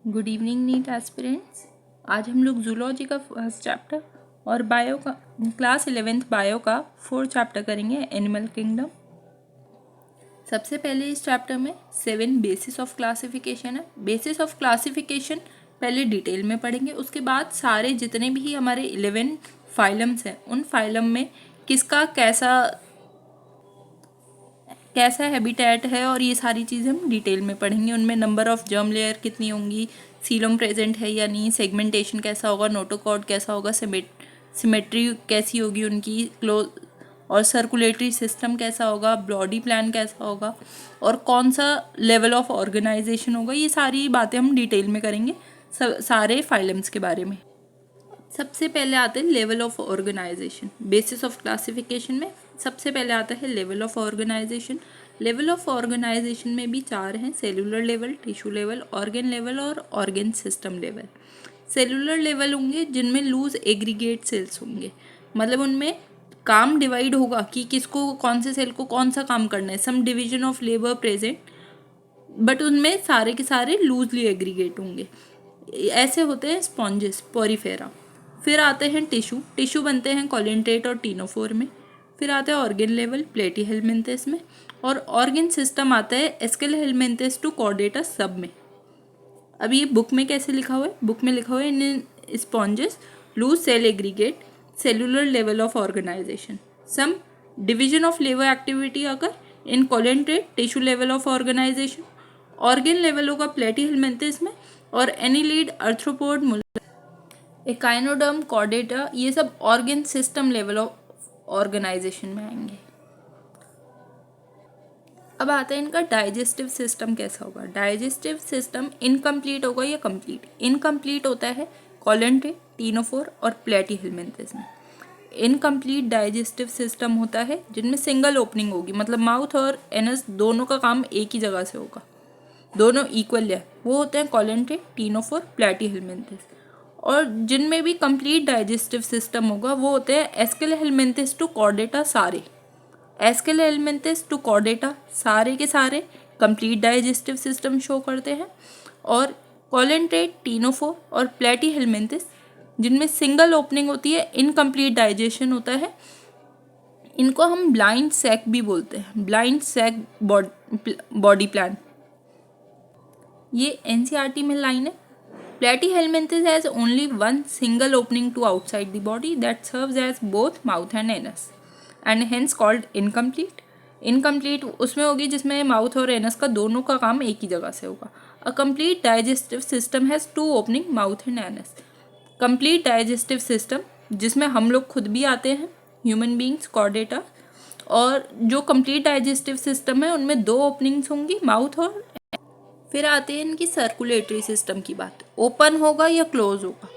Good evening NEET aspirants. आज हम लोग जूलॉजी का फर्स्ट चैप्टर और बायो का क्लास 11th बायो का 4th चैप्टर करेंगे, एनिमल किंगडम। सबसे पहले इस चैप्टर में 7 बेसिस ऑफ क्लासिफिकेशन है। बेसिस ऑफ क्लासिफिकेशन पहले डिटेल में पढ़ेंगे, उसके बाद सारे जितने भी हमारे 11 फाइलम्स हैं उन फाइलम में किसका कैसा हैबिटेट है और ये सारी चीज़ें हम डिटेल में पढ़ेंगे। उनमें नंबर ऑफ जर्म लेयर कितनी होंगी, सीलम प्रेजेंट है या नहीं, सेगमेंटेशन कैसा होगा, नोटोकॉर्ड कैसा होगा, सिमेट्री कैसी होगी उनकी, क्लोज और सर्कुलेटरी सिस्टम कैसा होगा, बॉडी प्लान कैसा होगा और कौन सा लेवल ऑफ ऑर्गेनाइजेशन होगा। ये सारी बातें हम डिटेल में करेंगे सारे फाइलम्स के बारे में। सबसे पहले आते हैं level of organisation. Basis of classification में सबसे पहले आता है level of organisation. Level of organisation में भी 4 हैं, cellular level, tissue level, organ level और organ system level. Cellular level होंगे जिनमें लूज एग्रीगेट सेल्स होंगे, मतलब उनमें काम डिवाइड होगा कि किसको कौन से सेल को कौन सा काम करना है, some division of labour present, but उनमें सारे के सारे लूजली एग्रीगेट होंगे। ऐसे होते हैं स्पॉन्जेस, पोरीफेरा। फिर आते हैं टिश्यू। टिश्यू बनते हैं कॉलिनेटेट और टीनोफोर में। फिर आता है ऑर्गन लेवल प्लेटीहेलमिन्थेस में, और ऑर्गन सिस्टम आता है एस्केलेहेलमिन्थेस टू कॉर्डेटा सब में। अब ये बुक में कैसे लिखा हुआ है? बुक में लिखा हुआ है in sponges loose cell aggregate cellular level of organisation, some division of labour activity अगर in coelenterate tissue level of organisation. Organ level होगा प्लेटीहेलमिन्थेस में, और एनीलीड, अर्थ्रोपोड, एकाइनोडर्म, कॉर्डेटा, ये सब organ system level of organisation में आएंगे। अब आता है इनका डाइजेस्टिव सिस्टम कैसा होगा। डाइजेस्टिव सिस्टम इनकम्प्लीट होगा या कंप्लीट? इनकम्प्लीट होता है कॉलिनेटेट, टीनोफोर और प्लेटीहेलमिन्थेस में। इनकम्प्लीट डाइजेस्टिव सिस्टम होता है जिनमें सिंगल ओपनिंग होगी, मतलब माउथ और एनस दोनों का काम एक ही जगह से होगा, दोनों इक्वल है, वो होते हैं कॉलिनेटेट, टीनोफोर, प्लेटीहेलमिन्थेस। और जिनमें भी कंप्लीट डाइजेस्टिव सिस्टम होगा वो होते हैं एस्केलेहेलमिन्थेस टू कॉर्डेटा सारे। एस्केलेहेलमिन्थेस टू कॉर्डेटा सारे के सारे कंप्लीट डाइजेस्टिव सिस्टम शो करते हैं, और कॉलिनेटेट, टीनोफोर और प्लेटीहेलमिन्थेस जिनमें सिंगल ओपनिंग होती है, इनकम्प्लीट डाइजेशन होता है, इनको हम ब्लाइंड सैक भी बोलते हैं, ब्लाइंड सैक बॉडी प्लान। ये एनसीईआरटी में लाइन है। Platyhelminthes has only one single opening to outside the body that serves as both mouth and anus and hence called incomplete. Incomplete उसमें होगी जिसमें माउथ और एनस का दोनों का काम एक ही जगह से होगा। A complete digestive system has 2 opening, mouth and anus. Complete digestive system जिसमें हम लोग खुद भी आते हैं, ह्यूमन बींग्स, कॉर्डेटा, और जो कंप्लीट डाइजेस्टिव सिस्टम है उनमें 2 ओपनिंग्स होंगी, माउथ और। फिर आते हैं इनकी सर्कुलेटरी सिस्टम की बात, ओपन होगा या क्लोज होगा।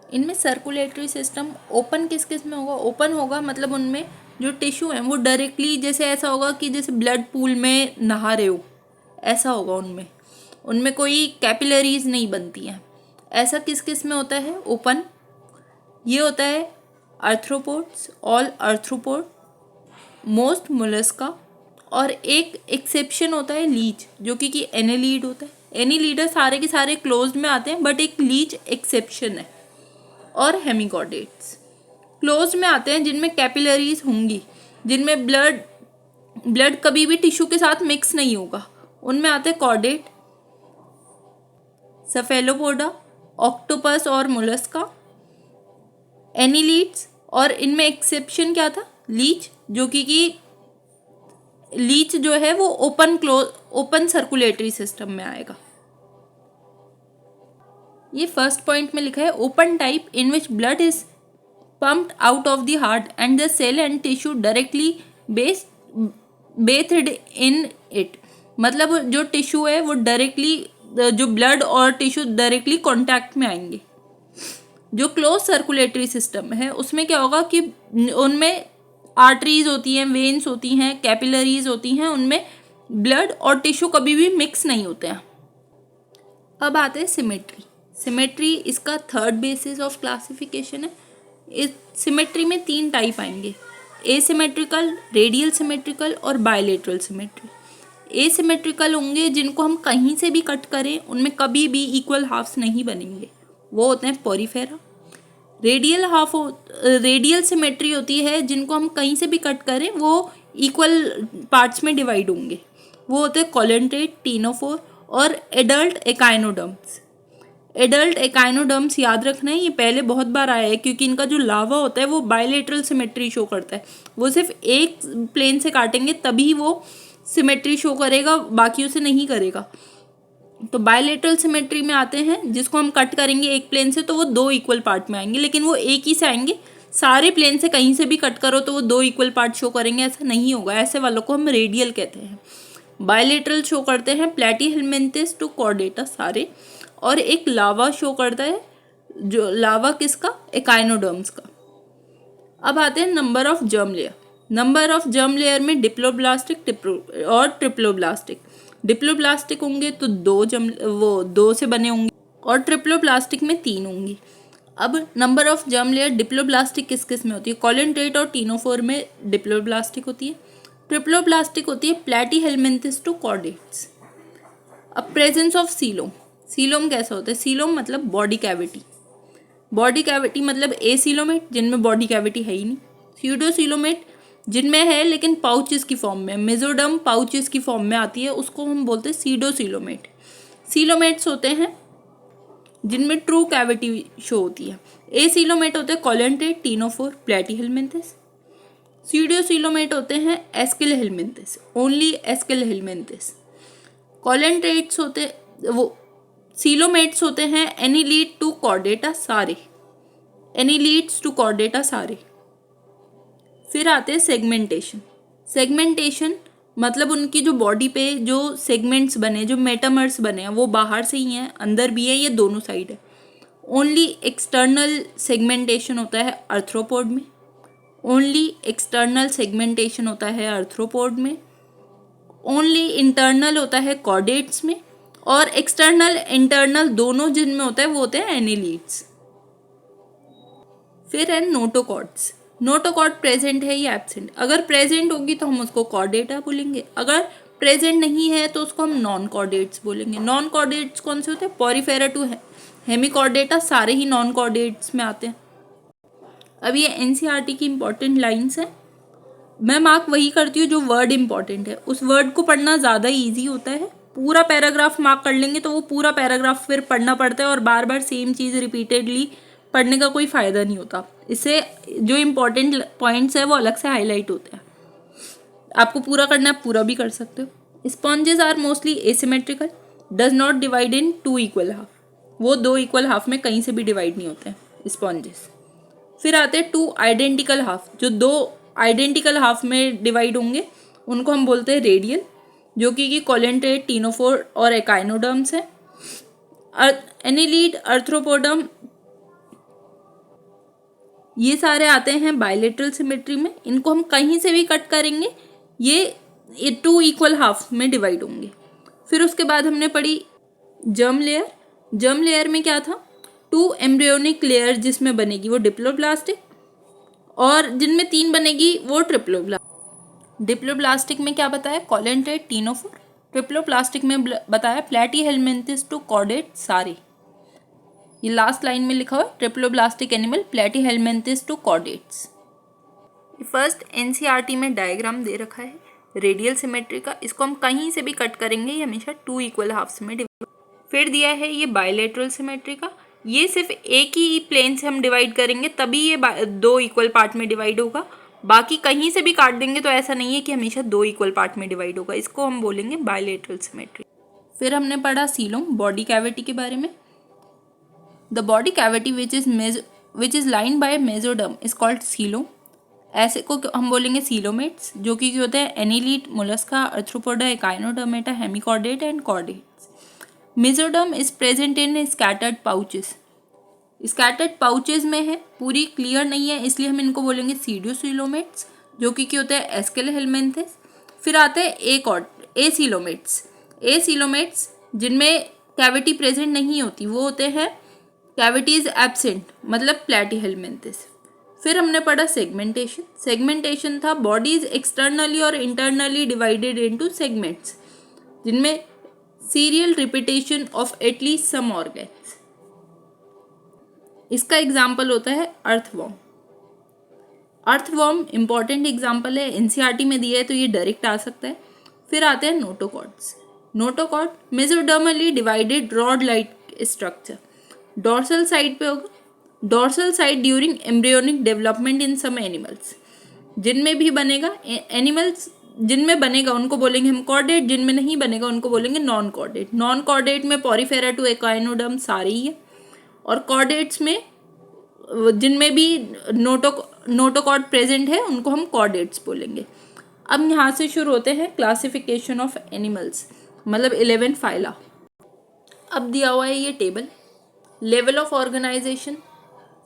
इनमें सर्कुलेटरी सिस्टम ओपन किस किस में होगा? ओपन होगा मतलब उनमें जो टिश्यू है वो डायरेक्टली, जैसे ऐसा होगा कि जैसे ब्लड पूल में नहा रहे हो, ऐसा होगा उनमें। उनमें कोई कैपिलरीज नहीं बनती हैं। ऐसा किस किस में होता है ओपन? ये होता है arthropods, all arthropod, most Mollusca, और एक एक्सेप्शन होता है लीच, जो कि एनेलीड होता है। एनीलीडर सारे के सारे क्लोज्ड में आते हैं, बट एक लीच एक्सेप्शन है। और हेमिकॉर्डेट्स क्लोज्ड में आते हैं जिनमें कैपिलरीज होंगी, जिनमें ब्लड कभी भी टिश्यू के साथ मिक्स नहीं होगा, उनमें आते हैं कॉर्डेट, सेफेलोपोडा, ऑक्टोपस और मोलस्का, एनीलीड्स, और इनमें एक्सेप्शन क्या था? लीच, जो कि लीच जो है वो ओपन सर्कुलेटरी सिस्टम में आएगा। ये फर्स्ट पॉइंट में लिखा है open type in which blood is pumped out of the heart and the cell and tissue directly bathed in it, मतलब जो टिश्यू है वो डायरेक्टली, जो ब्लड और टिश्यू डायरेक्टली कॉन्टैक्ट में आएंगे। जो क्लोज सर्कुलेटरी सिस्टम है उसमें क्या होगा कि उनमें आर्टरीज होती हैं, वेन्स होती हैं, कैपिलरीज होती हैं, उनमें ब्लड और टिश्यू कभी भी मिक्स नहीं होते हैं। अब आते हैं सिमेट्री। सिमेट्री इसका थर्ड बेसिस ऑफ क्लासिफिकेशन है। इस सिमेट्री में 3 टाइप आएंगे, एसिमेट्रिकल, रेडियल सिमेट्रिकल और बायलेटरल सिमेट्री। एसिमेट्रिकल होंगे जिनको हम कहीं से भी कट करें उनमें कभी भी इक्वल हाफ्स नहीं बनेंगे, वो होते हैं पोरीफेरा। रेडियल सिमेट्री होती है जिनको हम कहीं से भी कट करें वो इक्वल पार्ट्स में डिवाइड होंगे, वो होते हैं कोलेंट्रेट, टीनोफोर और एडल्ट एकाइनोडर्म्स। एडल्ट एकाइनोडर्म्स याद रखना है, ये पहले बहुत बार आया है क्योंकि इनका जो लावा होता है वो बायलेटरल सिमेट्री शो करता है, वो सिर्फ एक प्लेन से काटेंगे तभी वो सिमेट्री शो करेगा, बाकियों से नहीं करेगा। तो बायलेटरल सिमेट्री में आते हैं जिसको हम कट करेंगे एक प्लेन से तो वो दो इक्वल पार्ट में आएंगे, लेकिन वो एक ही से आएंगे। सारे प्लेन से कहीं से भी कट करो तो वो दो इक्वल पार्ट शो करेंगे, ऐसा नहीं होगा। ऐसे वालों को हम रेडियल कहते हैं। बायलेटरल शो करते हैं प्लैटीहेलमिन्थेस टू कॉर्डेटा सारे, और एक लावा शो करता है, जो लावा किसका, एकाइनोडर्म्स का। अब आते हैं number of germ layer. Number of germ layer में डिप्लोब्लास्टिक और ट्रिप्लोब्लास्टिक। डिप्लोब्लास्टिक होंगे तो दो से बने होंगे और ट्रिप्लोब्लास्टिक में 3 होंगी। अब number of germ layer diploblastic किस किस में होती है, कोलेंट्रेट और टीनोफोर में डिप्लोब्लास्टिक होती है। ट्रिप्लोब्लास्टिक होती है प्लैटीहेलमिन्थेस टू कॉर्डेट्स। अब प्रेजेंस ऑफ सीलोम। सीलोम कैसा होता है, सीलोम मतलब बॉडी कैविटी। बॉडी कैविटी मतलब एसीलोमेट जिनमें बॉडी कैविटी है ही नहीं, स्यूडोसीलोमेट जिनमें है लेकिन पाउचेस की फॉर्म में, मेसोडर्म पाउचेस की फॉर्म में आती है, उसको हम बोलते हैं सीडोसीलोमेट। सीलोमेट्स होते हैं जिनमें ट्रू कैविटी शो होती है। एसीलोमेट होते हैं कोलेंट्रेट, टीनोफोर, प्लैटीहेलमिन्थेस। सीडोसीलोमेट होते हैं एस्किलहेलमिन्थेस, ओनली एस्किलहेलमिन्थेस। कोलेंट्रेट्स होते वो सीलोमेट्स होते हैं एनीलीड टू कॉर्डेटा सारे, एनीलीड्स टू कॉर्डेटा सारे। फिर आते हैं सेगमेंटेशन। सेगमेंटेशन मतलब उनकी जो बॉडी पे जो सेगमेंट्स बने, जो मेटामर्स बने हैं, वो बाहर से ही हैं, अंदर भी है, ये दोनों साइड है। ओनली एक्सटर्नल सेगमेंटेशन होता है आर्थ्रोपोड में, ओनली एक्सटर्नल सेगमेंटेशन होता है आर्थ्रोपोड में, ओनली इंटरनल होता है कॉर्डेट्स में, और एक्सटर्नल इंटरनल दोनों जिनमें होता है वो होते हैं एनीलीड्स। फिर है नोटोकॉर्ड्स। नोटोकॉर्ड प्रेजेंट है या एब्सेंट। अगर प्रेजेंट होगी तो हम उसको कॉर्डेटा बोलेंगे, अगर प्रेजेंट नहीं है तो उसको हम नॉन कॉर्डेट्स बोलेंगे। नॉन कॉर्डेट्स कौन से होते हैं, पोरीफेरा टू हेमिकॉर्डेटा सारे ही नॉन कॉर्डेट्स में आते हैं। अब ये एनसीईआरटी की इंपॉर्टेंट लाइन्स हैं, मैं मार्क वही करती हूँ जो वर्ड इंपॉर्टेंट है, उस वर्ड को पढ़ना ज़्यादा ईजी होता है। पूरा पैराग्राफ मार्क कर लेंगे तो वो पूरा पैराग्राफ फिर पढ़ना पड़ता है और बार बार सेम चीज़ रिपीटेडली पढ़ने का कोई फ़ायदा नहीं होता। इससे जो इम्पोर्टेंट पॉइंट्स है वो अलग से हाईलाइट होते हैं। आपको पूरा करना है, पूरा भी कर सकते हो। Sponges are mostly asymmetrical, does not divide in 2 equal half. वो 2 इक्वल हाफ में कहीं से भी डिवाइड नहीं होते हैं स्पॉन्जेस। फिर आते हैं 2 आइडेंटिकल हाफ, जो 2 आइडेंटिकल हाफ में डिवाइड होंगे उनको हम बोलते हैं रेडियल, जो कि कोलेंट्रेट, टीनोफोर और एकाइनोडर्म्स है। एनीलीड, आर्थ्रोपोडम, ये सारे आते हैं बायलेटरल सिमेट्री में। इनको हम कहीं से भी कट करेंगे ये 2 इक्वल हाफ में डिवाइड होंगे। फिर उसके बाद हमने पढ़ी जर्म लेयर। जर्म लेयर में क्या था, 2 एम्ब्रियोनिक लेयर जिसमें बनेगी वो डिप्लोब्लास्टिक, और जिनमें 3 बनेगी वो ट्रिप्लोब्लास्टिक। डिप्लोब्लास्टिक में क्या बताया, कोलेंट्रेट, टीनोफोर। ट्रिप्लोप्लास्टिक में बताया प्लैटीहेलमिन्थेस टू कॉर्डेट सारे। ये लास्ट लाइन में लिखा हुआ है triploblastic animal platyhelminthes to chordates. First NCERT में डायग्राम दे रखा है रेडियल सिमेट्री का, इसको हम कहीं से भी कट करेंगे ये हमेशा 2 इक्वल हाफ्स में डिवाइड। फिर दिया है ये बायलेटरल सिमेट्री का, ये सिर्फ एक ही प्लेन से हम डिवाइड करेंगे तभी ये 2 इक्वल पार्ट में डिवाइड होगा, बाकी कहीं से भी काट देंगे तो ऐसा नहीं है कि हमेशा 2 इक्वल पार्ट में डिवाइड होगा, इसको हम बोलेंगे बायलेटरल सिमेट्री। फिर हमने पढ़ा सीलोम, बॉडी कैविटी के बारे में। The body cavity which is lined by mesoderm is called coelom. ऐसे को हम बोलेंगे सीलोमेट्स, जो कि होते हैं annelid, mollusca, arthropoda, echinodermata, hemichordate and chordates. Mesoderm is present in scattered pouches. Scattered pouches में है, पूरी क्लियर नहीं है, इसलिए हम इनको बोलेंगे सीडोसीलोमेट्स, जो कि होते हैं एस्केलेहेलमिन्थेस। फिर आते हैं एसीलोमेट्स। एसीलोमेट्स जिनमें कैविटी प्रेजेंट नहीं होती वो होते हैं कैविटी इज एब्सेंट, मतलब प्लैटीहेलमिन्थेस। फिर हमने पढ़ा सेगमेंटेशन। सेगमेंटेशन था बॉडी इज एक्सटर्नली और इंटरनली डिवाइडेड इनटू सेगमेंट्स। जिनमें serial repetition of at least some organs. इसका एग्जाम्पल होता है अर्थवॉर्म। अर्थवॉर्म इंपॉर्टेंट एग्जाम्पल है, एनसीईआरटी में दिया है तो ये डायरेक्ट आ सकता है। फिर आते हैं notochords. Notochord mesodermally divided rod like structure, dorsal side पे होगा, dorsal side during embryonic development in some animals. जिनमें भी बनेगा एनिमल्स, जिनमें बनेगा उनको बोलेंगे हम कॉर्डेट, जिनमें नहीं बनेगा उनको बोलेंगे नॉन कॉर्डेट। नॉन कॉर्डेट में पॉरीफेरा टू एकाइनोडर्म सारे ही है, और कॉर्डेट्स में जिनमें भी नोटोकॉर्ड प्रेजेंट है उनको हम कॉर्डेट्स बोलेंगे। अब यहाँ से शुरू होते हैं क्लासिफिकेशन ऑफ एनिमल्स, मतलब 11 फाइला। अब दिया हुआ है ये table. Level of organisation,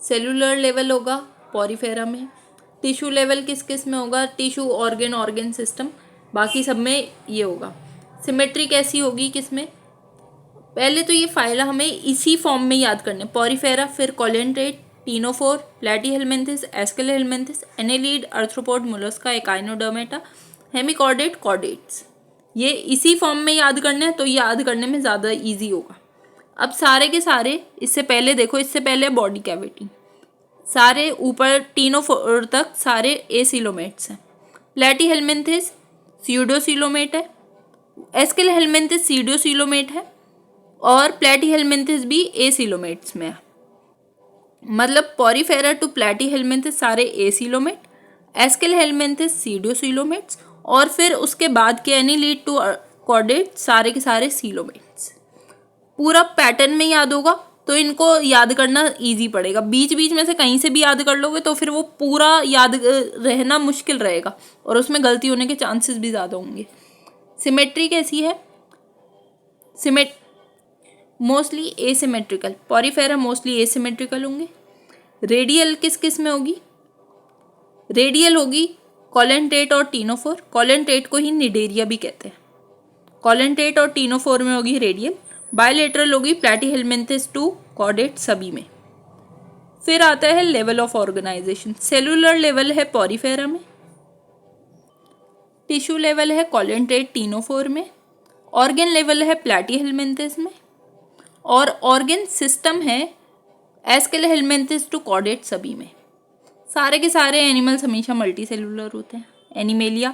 cellular level होगा पॉरीफेरा में, टिश्यू लेवल किस किस में होगा, टिश्यू ऑर्गन सिस्टम, बाकी सब में ये होगा। सिमेट्री कैसी होगी किस में, पहले तो ये फाइला हमें इसी फॉर्म में याद करने, पॉरीफेरा, फिर coelenterate, ctenophore, platyhelminthes, aschelminthes, annelid, arthropod, mollusca, echinodermata, hemichordate, chordates. ये इसी फॉर्म में याद करना है तो याद करने में ज़्यादा इजी होगा। अब सारे के सारे, इससे पहले देखो, इससे पहले बॉडी कैविटी, सारे ऊपर टीनोफोर तक सारे एसिलोमेट्स हैं। प्लैटीहेल्मिन्थिस स्यूडोसिलोमेट है, एस्केलेहेल्मिन्थिस सीडोसिलोमेट है, और प्लैटीहेल्मिन्थिस भी एसिलोमेट्स में है। मतलब पॉरीफेरा टू प्लैटीहेल्मिन्थिस सारे एसिलोमेट, एस्केलेहेल्मिन्थिस सीडोसिलोमेट्स, और फिर उसके बाद के एनिलीड टू कॉर्डेट सारे के सारे सीलोमेट्स। पूरा पैटर्न में याद होगा तो इनको याद करना इजी पड़ेगा। बीच बीच में से कहीं से भी याद कर लोगे तो फिर वो पूरा याद रहना मुश्किल रहेगा और उसमें गलती होने के चांसेस भी ज़्यादा होंगे। सिमेट्री कैसी है, mostly asymmetrical, Porifera mostly asymmetrical होंगे। रेडियल किस किस में होगी, रेडियल होगी कोलेंट्रेट और टीनोफोर, कोलेंट्रेट को ही निडेरिया भी कहते हैं। कोलेंट्रेट और टीनोफोर में होगी रेडियल। बायलेटरल होगी प्लैटीहेल्मिन्थिस टू कॉर्डेट सभी में। फिर आता है level of organisation. Cellular level है पॉरीफेरा में, टिश्यू लेवल है कोलेंट्रेट टीनोफोर में, ऑर्गन लेवल है प्लैटीहेल्मिन्थिस में, और ऑर्गन सिस्टम है एस्केलेहेल्मिन्थिस टू कॉर्डेट सभी में। सारे के सारे एनिमल्स हमेशा मल्टी सेलुलर होते हैं, एनिमेलिया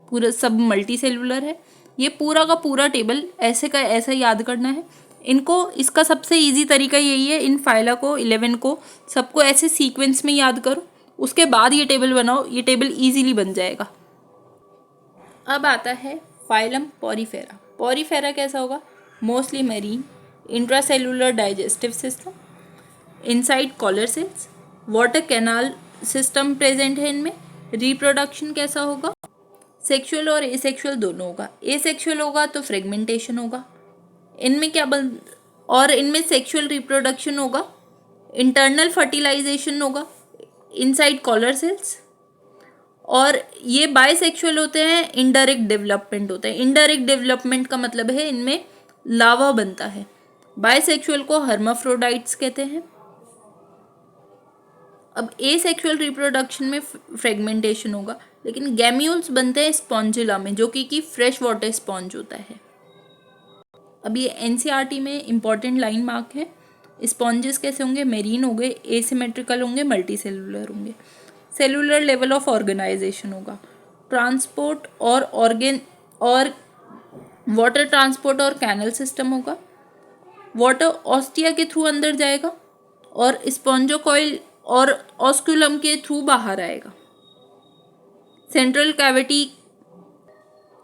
पूरा सब मल्टी सेलुलर है। ये पूरा का पूरा टेबल ऐसे का ऐसा याद करना है इनको। इसका सबसे इजी तरीका यही है, इन फाइला को 11 को सबको ऐसे सीक्वेंस में याद करो, उसके बाद ये टेबल बनाओ, ये टेबल इजीली बन जाएगा। अब आता है फाइलम पॉरीफेरा। पॉरीफेरा कैसा होगा, mostly marine, intracellular digestive system, inside collar cells, water canal system present है इनमें। रिप्रोडक्शन कैसा होगा, सेक्सुअल और एसेक्सुअल दोनों होगा। एसेक्सुअल होगा तो फ्रेगमेंटेशन होगा, इनमें क्या और इनमें सेक्सुअल रिप्रोडक्शन होगा, इंटरनल फर्टिलाइजेशन होगा इनसाइड कॉलर सेल्स, और ये बायसेक्सुअल होते हैं, इनडायरेक्ट डेवलपमेंट होता है। इनडायरेक्ट डेवलपमेंट का मतलब है इनमें लावा बनता है। बायसेक्सुअल को हर्माफ्रोडाइट्स कहते हैं। अब एसेक्सुअल रिप्रोडक्शन में फ्रेगमेंटेशन होगा, लेकिन गैम्यूल्स बनते हैं स्पॉन्जिला में, जो कि फ्रेश वाटर स्पॉन्ज होता है। अब ये एनसीईआरटी में इंपॉर्टेंट लाइन मार्क है। स्पॉन्जेस कैसे होंगे, मेरीन होंगे, एसिमेट्रिकल होंगे, मल्टी सेलुलर होंगे। सेलुलर लेवल ऑफ ऑर्गेनाइजेशन होगा, ट्रांसपोर्ट और ऑर्गन और वाटर ट्रांसपोर्ट और कैनल सिस्टम होगा। वाटर ऑस्टिया के थ्रू अंदर जाएगा और स्पॉन्जोकॉइल और ऑस्कुलम के थ्रू बाहर आएगा। सेंट्रल कैविटी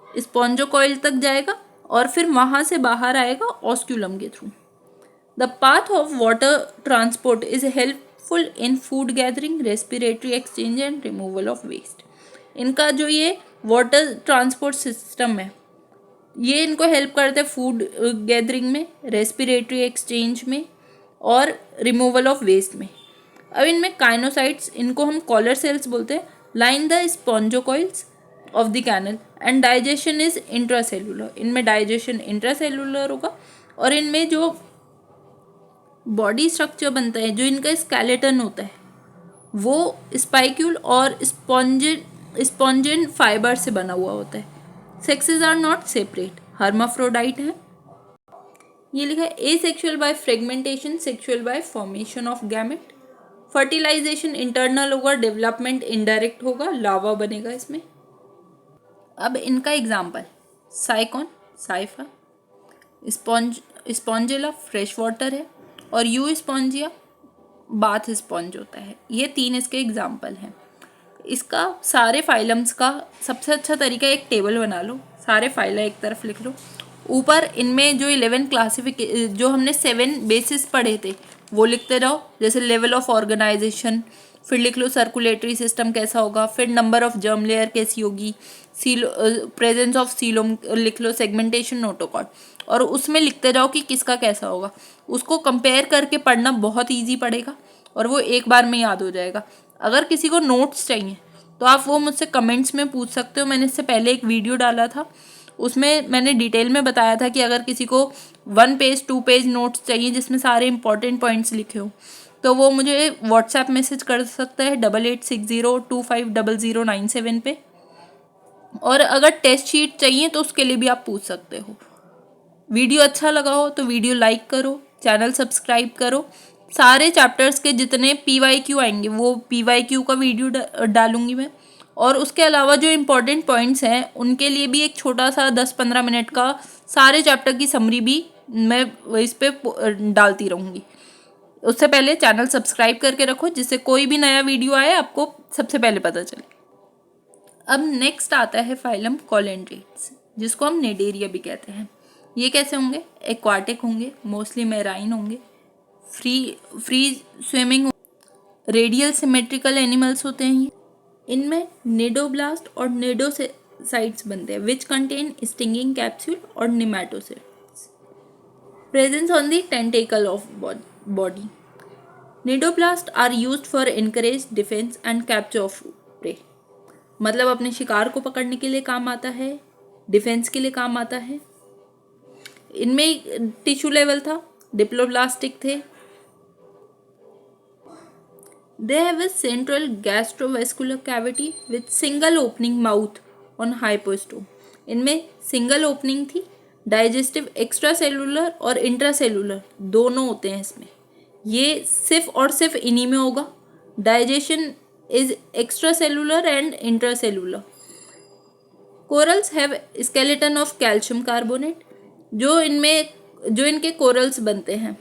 स्पॉन्जोकॉइल तक जाएगा और फिर वहाँ से बाहर आएगा ऑस्कुलम के through. The path of water transport is helpful in food gathering, respiratory exchange and removal of waste. इनका जो ये वाटर ट्रांसपोर्ट सिस्टम है ये इनको हेल्प करता है फूड गैदरिंग में, रेस्पिरेटरी एक्सचेंज में और रिमूवल ऑफ वेस्ट में। अब इनमें काइनोसाइट्स, इनको हम कॉलर सेल्स बोलते हैं, line the spongocoels of the canal and digestion is intracellular. इनमें डाइजेशन इंट्रासेलुलर होगा और इनमें जो बॉडी स्ट्रक्चर बनता है, जो इनका स्केलेटन होता है, वो स्पाइक्यूल और स्पॉन्जिन फाइबर से बना हुआ होता है। Sexes are not separate. Hermaphrodite है। ये लिखा है asexual by fragmentation, sexual by formation of gamete. Fertilization internal होगा, डेवलपमेंट इनडायरेक्ट होगा, लावा बनेगा इसमें। अब इनका example, sycon scypha, sponge spongilla fresh water है, और यू स्पॉन्जिया बाथ स्पॉन्ज होता है। ये 3 इसके एग्जाम्पल हैं। इसका सारे फाइलम्स का सबसे अच्छा तरीका एक टेबल बना लो, सारे फाइला एक तरफ लिख लो, ऊपर इनमें जो 11 जो हमने 7 बेसिस पढ़े थे वो लिखते जाओ, जैसे लेवल ऑफ ऑर्गेनाइजेशन, फिर लिख लो सर्कुलेटरी सिस्टम कैसा होगा, फिर नंबर ऑफ जर्म लेयर कैसी होगी, प्रेजेंस ऑफ सीलोम लिख लो, सेगमेंटेशन, नोटोकॉर्ड, और उसमें लिखते जाओ कि किसका कैसा होगा। उसको कंपेयर करके पढ़ना बहुत ईजी पड़ेगा और वो एक बार में याद हो जाएगा। अगर किसी को नोट्स चाहिए तो आप वो मुझसे कमेंट्स में पूछ सकते हो। मैंने इससे पहले एक वीडियो डाला था, उसमें मैंने डिटेल में बताया था कि अगर किसी को 1 पेज 2 पेज नोट्स चाहिए जिसमें सारे इंपॉर्टेंट पॉइंट्स लिखे हो तो वो मुझे व्हाट्सएप मैसेज कर सकता है 8860250097 पे। और अगर टेस्ट शीट चाहिए तो उसके लिए भी आप पूछ सकते हो। वीडियो अच्छा लगा हो तो वीडियो लाइक करो, चैनल सब्सक्राइब करो। सारे चैप्टर्स के जितने PYQ आएंगे वो PYQ का वीडियो डालूंगी मैं, और उसके अलावा जो इम्पोर्टेंट पॉइंट्स हैं उनके लिए भी एक छोटा सा 10-15 मिनट का सारे चैप्टर की समरी भी मैं इस पर डालती रहूँगी। उससे पहले चैनल सब्सक्राइब करके रखो जिससे कोई भी नया वीडियो आए आपको सबसे पहले पता चले। अब नेक्स्ट आता है फाइलम कोलेंड्रेट्स, जिसको हम नेडेरिया भी कहते हैं। ये कैसे होंगे? एक्वाटिक होंगे, मोस्टली मैराइन होंगे, free swimming, radial symmetrical animals होते हैं ये। इनमें निडोब्लास्ट और निडोसाइट्स बनते हैं विच कंटेन स्टिंगिंग कैप्सूल और nematocytes. Presence on the tentacle of body. Cnidoblast are used for anchorage defence and capture of prey, मतलब अपने शिकार को पकड़ने के लिए काम आता है, डिफेंस के लिए काम आता है। इनमें टिश्यू लेवल था, डिप्लोब्लास्टिक थे। They have a central gastrovascular cavity with single opening mouth on hypostome. इनमें सिंगल ओपनिंग थी। डाइजेस्टिव एक्स्ट्रा सेलुलर और इंट्रासेलुलर दोनों होते हैं इसमें। ये सिर्फ और सिर्फ इन्हीं में होगा। Digestion is extra cellular and intracellular. Corals have skeleton of calcium carbonate. जो इनके कोरल्स बनते हैं,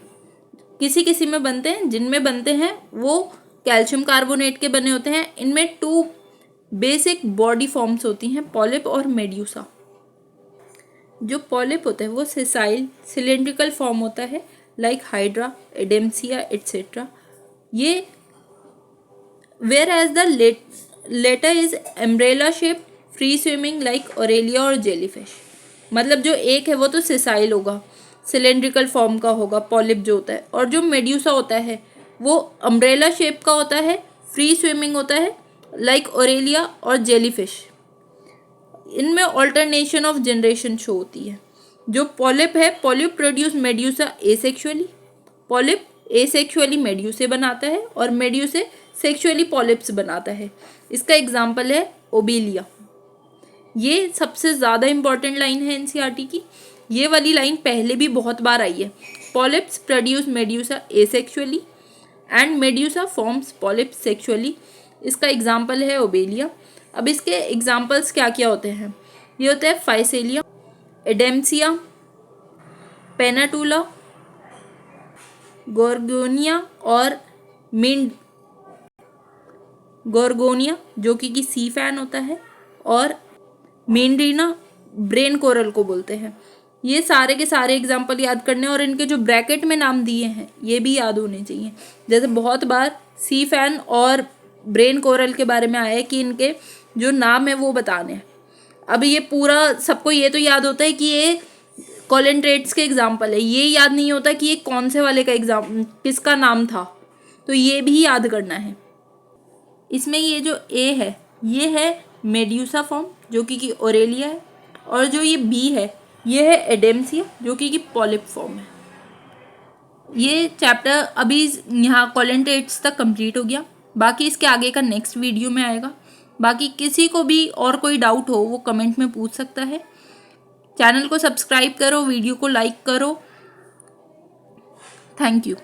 किसी किसी में बनते हैं, जिनमें बनते हैं वो कैल्शियम कार्बोनेट के बने होते हैं। इनमें 2 बेसिक बॉडी फॉर्म्स होती हैं, पॉलिप और मेड्यूसा। जो पॉलिप होता है वो सेसाइल सिलेंड्रिकल फॉर्म होता है, लाइक हाइड्रा, एडेम्सिया एट्सेट्रा। ये whereas the latter is umbrella shape, free swimming like aurelia और जेलीफिश। मतलब जो एक है वो तो सेसाइल होगा, सिलेंड्रिकल फॉर्म का होगा पॉलिप जो होता है, और जो मेड्यूसा होता है वो अम्ब्रेला शेप का होता है, फ्री स्विमिंग होता है लाइक ओरेलिया और जेलीफिश। इनमें ऑल्टरनेशन ऑफ जनरेशन शो होती है। जो पॉलिप है, polyp produce medusa asexually, polyp asexually medusae बनाता है और मेड्यूसे सेक्सुअली पॉलिप्स बनाता है। इसका एग्जाम्पल है ओबेलिया। ये सबसे ज़्यादा इंपॉर्टेंट लाइन है NCERT की। ये वाली लाइन पहले भी बहुत बार आई है। Polyps produce medusa asexually and medusa forms polyps sexually. इसका एग्जाम्पल है ओबेलिया। अब इसके एग्जाम्पल्स क्या क्या होते हैं? ये होते हैं फाइसेलिया, एडेम्सिया, पेनाटूला, गोर्गोनिया और गोर्गोनिया जो कि सी फैन होता है, और मेंड्रीना ब्रेन कोरल को बोलते हैं। ये सारे के सारे एग्जाम्पल याद करने, और इनके जो ब्रैकेट में नाम दिए हैं ये भी याद होने चाहिए। जैसे बहुत बार सी फैन और ब्रेन कोरल के बारे में आया है कि इनके जो नाम है वो बताने हैं। अब ये पूरा सबको ये तो याद होता है कि ये कोलेंड्रेट्स के एग्जाम्पल है, ये याद नहीं होता कि ये कौन से वाले का किसका नाम था, तो ये भी याद करना है। इसमें ये जो ए है ये है मेड्यूसा फॉर्म जो कि ओरेलिया है, और जो ये बी है ये है एडेम्सिया जो कि पॉलिप फॉर्म है। ये चैप्टर अभी यहाँ कोलेंड्रेट्स तक कंप्लीट हो गया। बाकी इसके आगे का नेक्स्ट वीडियो में आएगा। बाकी किसी को भी और कोई डाउट हो वो कमेंट में पूछ सकता है। चैनल को सब्सक्राइब करो, वीडियो को लाइक करो। Thank you.